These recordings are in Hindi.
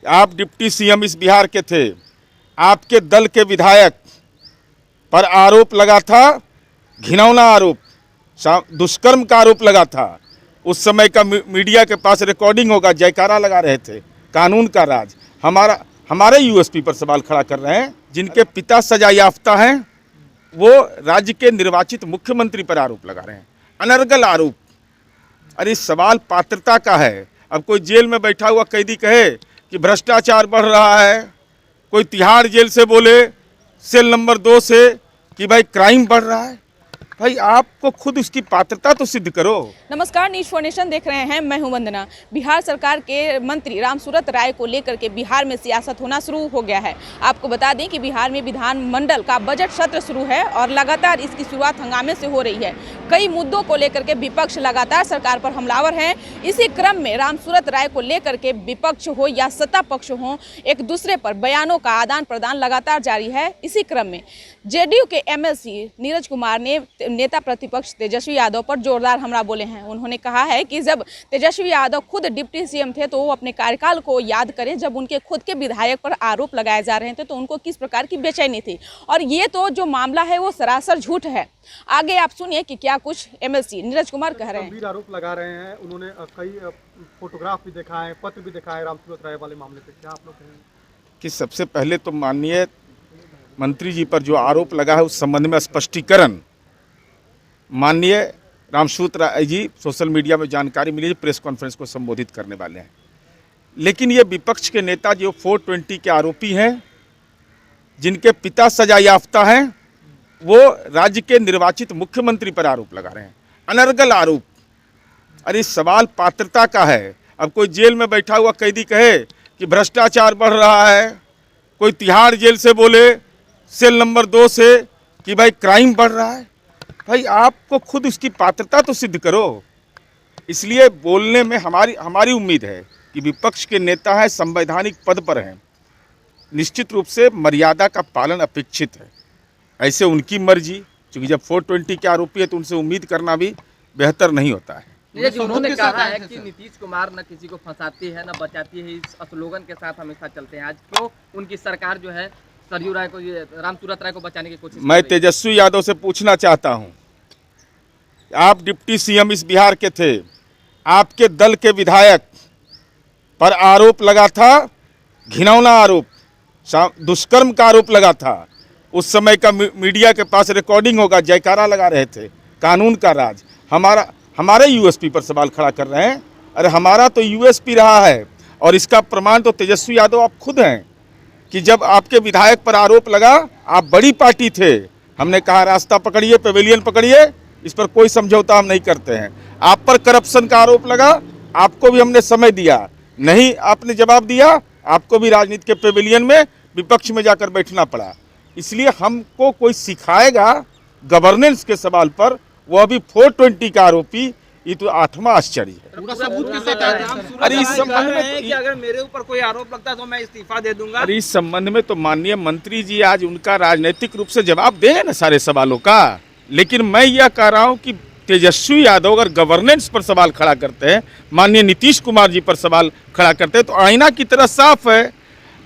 आप डिप्टी सीएम इस बिहार के थे, आपके दल के विधायक पर आरोप लगा था, घिनौना आरोप, दुष्कर्म का आरोप लगा था। उस समय का मीडिया के पास रिकॉर्डिंग होगा, जयकारा लगा रहे थे। कानून का राज, हमारे यूएसपी पर सवाल खड़ा कर रहे हैं। जिनके पिता सजा याफ्ता हैं वो राज्य के निर्वाचित मुख्यमंत्री पर आरोप लगा रहे हैं, अनर्गल आरोप। अरे सवाल पात्रता का है। अब कोई जेल में बैठा हुआ कैदी कहे कि भ्रष्टाचार बढ़ रहा है, कोई तिहाड़ जेल से बोले सेल नंबर 2 से कि भाई क्राइम बढ़ रहा है, भाई आपको खुद उसकी पात्रता तो सिद्ध करो। नमस्कार, न्यूज़ फॉर नेशन देख रहे हैं, मैं हूं वंदना। बिहार सरकार के मंत्री रामसूरत राय को लेकर के बिहार में सियासत होना शुरू हो गया है। आपको बता दें कि बिहार में विधानमंडल का बजट सत्र शुरू है और लगातार इसकी शुरुआत हंगामे से हो रही है। कई मुद्दों को लेकर के विपक्ष लगातार सरकार पर हमलावर है। इसी क्रम में रामसूरत राय को लेकर के विपक्ष हो या सत्ता पक्ष हो, एक दूसरे पर बयानों का आदान प्रदान लगातार जारी है। इसी क्रम में जेडीयू के एमएलसी नीरज कुमार ने नेता प्रतिपक्ष तेजस्वी यादव पर जोरदार हमला बोले हैं। उन्होंने कहा है कि जब तेजस्वी यादव खुद डिप्टी सीएम थे तो वो अपने कार्यकाल को याद करें, जब उनके खुद के विधायक पर आरोप लगाए जा रहे थे तो उनको किस प्रकार की बेचैनी थी, और ये तो जो मामला है वो सरासर झूठ है। आगे आप सुनिए कि क्या कुछ एमएलसी नीरज कुमार कह रहे हैं। गंभीर आरोप लगा रहे हैं उन्होंने, कई फोटोग्राफ भी देखा है, पत्र भी देखा है रामसूरत राय वाले मामले पे। क्या आप लोग कहेंगे? कि सबसे पहले तो माननीय मंत्री जी पर जो आरोप लगा है उस संबंध में स्पष्टीकरण माननीय रामसूरत राय जी सोशल मीडिया में जानकारी मिली, प्रेस कॉन्फ्रेंस को संबोधित करने वाले हैं। लेकिन ये विपक्ष के नेता जो 420 के आरोपी हैं, जिनके पिता सजा याफ्ता हैं, वो राज्य के निर्वाचित मुख्यमंत्री पर आरोप लगा रहे हैं, अनर्गल आरोप। अरे सवाल पात्रता का है। अब कोई जेल में बैठा हुआ कैदी कहे कि भ्रष्टाचार बढ़ रहा है, कोई तिहाड़ जेल से बोले सेल नंबर 2 से कि भाई क्राइम बढ़ रहा है, भाई आपको खुद उसकी पात्रता तो सिद्ध करो। इसलिए बोलने में हमारी उम्मीद है कि विपक्ष के नेता हैं, संवैधानिक पद पर हैं, निश्चित रूप से मर्यादा का पालन अपेक्षित है। ऐसे उनकी मर्जी, क्योंकि जब 420 के आरोपी है तो उनसे उम्मीद करना भी बेहतर नहीं होता है। उन्होंने कहा है कि नीतीश कुमार न किसी को फंसाती है न बचाती है, इस स्लोगन के साथ हमेशा चलते हैं। आज क्यों उनकी सरकार जो है सरयू राय को, रामसूरत राय को बचाने की कोशिश? मैं तेजस्वी यादव से पूछना चाहता हूं, आप डिप्टी सीएम इस बिहार के थे, आपके दल के विधायक पर आरोप लगा था, घिनौना आरोप, दुष्कर्म का आरोप लगा था। उस समय का मीडिया के पास रिकॉर्डिंग होगा, जयकारा लगा रहे थे। कानून का राज, हमारे यूएसपी पर सवाल खड़ा कर रहे हैं। अरे हमारा तो यूएसपी रहा है, और इसका प्रमाण तो तेजस्वी यादव आप खुद हैं कि जब आपके विधायक पर आरोप लगा, आप बड़ी पार्टी थे, हमने कहा रास्ता पकड़िए, पेवेलियन पकड़िए, इस पर कोई समझौता हम नहीं करते हैं। आप पर करप्शन का आरोप लगा, आपको भी हमने समय दिया, नहीं आपने जवाब दिया, आपको भी राजनीति के पेवेलियन में विपक्ष में जाकर बैठना पड़ा। इसलिए हमको कोई सिखाएगा गवर्नेंस के सवाल पर, वो अभी 420 का आरोपी, ये तो 8वां आश्चर्य है। पूरा सबूत के साथ अरे इस संबंध में कि अगर मेरे ऊपर कोई आरोप लगता है तो मैं इस्तीफा दे दूंगा। अरे इस संबंध में तो माननीय मंत्री जी आज उनका राजनीतिक रूप से जवाब देंगे ना सारे सवालों का। लेकिन मैं यह कह रहा हूं कि तेजस्वी यादव अगर गवर्नेंस पर सवाल खड़ा करते हैं, माननीय नीतीश कुमार जी पर सवाल खड़ा करते हैं, तो आईना की तरह साफ है।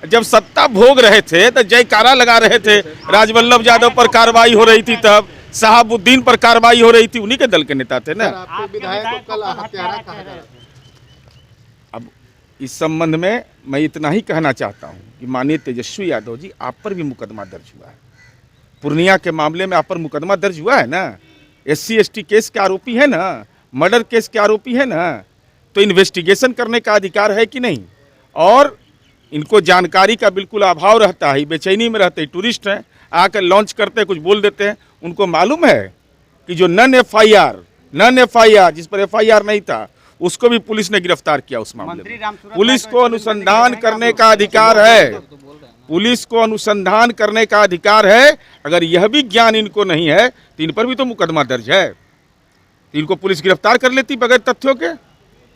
जब सत्ता भोग रहे थे तो जयकारा लगा रहे थे, राजवल्लभ यादव पर कार्रवाई हो रही थी, तब शहाबुद्दीन पर कार्रवाई हो रही थी, उन्हीं के दल के नेता थे ना। आपके विधायक को कल हत्यारा कहा जा रहा है। अब इस संबंध में मैं इतना ही कहना चाहता हूं कि माननीय तेजस्वी यादव जी, आप पर भी मुकदमा दर्ज हुआ है। पूर्णिया के मामले में आप पर मुकदमा दर्ज हुआ है ना, SC/ST केस के आरोपी है ना, मर्डर केस के आरोपी है ना, तो इन्वेस्टिगेशन करने का अधिकार है कि नहीं? और इनको जानकारी का बिल्कुल अभाव रहता है, बेचैनी में रहते हैं, टूरिस्ट हैं, आकर लॉन्च करते हैं, कुछ बोल देते हैं। उनको मालूम है कि जो नन एफआईआर जिस पर एफआईआर नहीं था, उसको भी पुलिस ने गिरफ्तार किया। उस मामले में पुलिस को अनुसंधान करने का अधिकार है, पुलिस को अनुसंधान करने का अधिकार है। अगर यह भी ज्ञान इनको नहीं है तो इन पर भी तो मुकदमा दर्ज है, इनको पुलिस गिरफ्तार कर लेती बगैर तथ्यों के।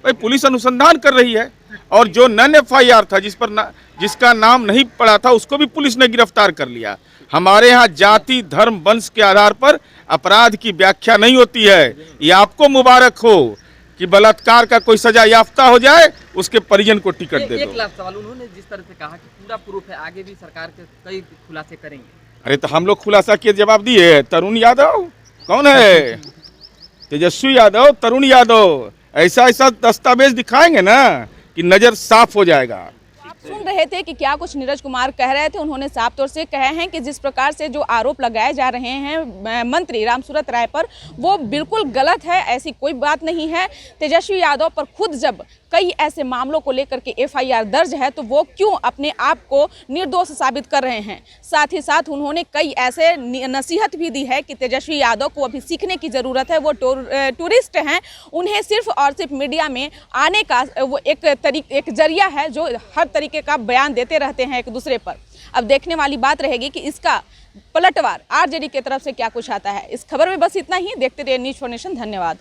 भाई पुलिस अनुसंधान कर रही है, और जो नन एफआईआर था, जिसका नाम नहीं पड़ा था, उसको भी पुलिस ने गिरफ्तार कर लिया। हमारे यहाँ जाति, धर्म, वंश के आधार पर अपराध की व्याख्या नहीं होती है। ये आपको मुबारक हो कि बलात्कार का कोई सजा याफ्ता हो जाए, उसके परिजन को टिकट दे एक दो। लास्ट सवाल, उन्होंने जिस तरह से कहा कि पूरा प्रूफ है, आगे भी सरकार के कई खुलासे करेंगे। अरे तो हम लोग खुलासा किए, जवाब दिए। तरुण यादव कौन है? तेजस्वी यादव, तरुण यादव, ऐसा ऐसा दस्तावेज दिखाएंगे ना कि नजर साफ हो जाएगा। आप सुन रहे थे कि क्या कुछ नीरज कुमार कह रहे थे। उन्होंने साफ तौर से कहे हैं कि जिस प्रकार से जो आरोप लगाए जा रहे हैं मंत्री रामसूरत राय पर, वो बिल्कुल गलत है, ऐसी कोई बात नहीं है। तेजस्वी यादव पर खुद जब कई ऐसे मामलों को लेकर के एफआईआर दर्ज है, तो वो क्यों अपने आप को निर्दोष साबित कर रहे हैं। साथ ही साथ उन्होंने कई ऐसे नसीहत भी दी है कि तेजस्वी यादव को अभी सीखने की ज़रूरत है। वो टूरिस्ट हैं, उन्हें सिर्फ और सिर्फ मीडिया में आने का वो एक जरिया है जो हर तरीके का बयान देते रहते हैं एक दूसरे पर। अब देखने वाली बात रहेगी कि इसका पलटवार आरजेडी की तरफ से क्या कुछ आता है। इस खबर में बस इतना ही। देखते रहिए न्यूज़ फॉर नेशन। धन्यवाद।